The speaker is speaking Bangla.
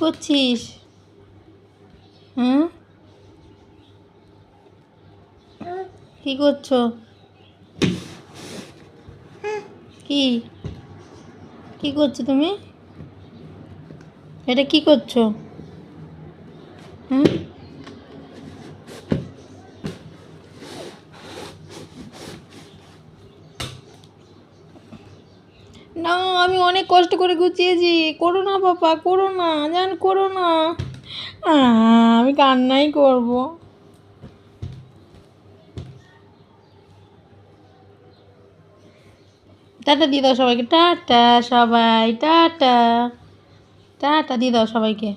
করছিস? হুম, কি করছো? কি কি করছো তুমি? এটা কি করছো? হুম, না, আমি অনেক কষ্ট করে গুছিয়েছি। করো না পাপা, করো না, জান, করো না। আমি কান্নাই করব। টাটা দিয়ে দাও সবাইকে, টাটা। সবাই টাটা, টাটা দিয়ে দাও সবাইকে।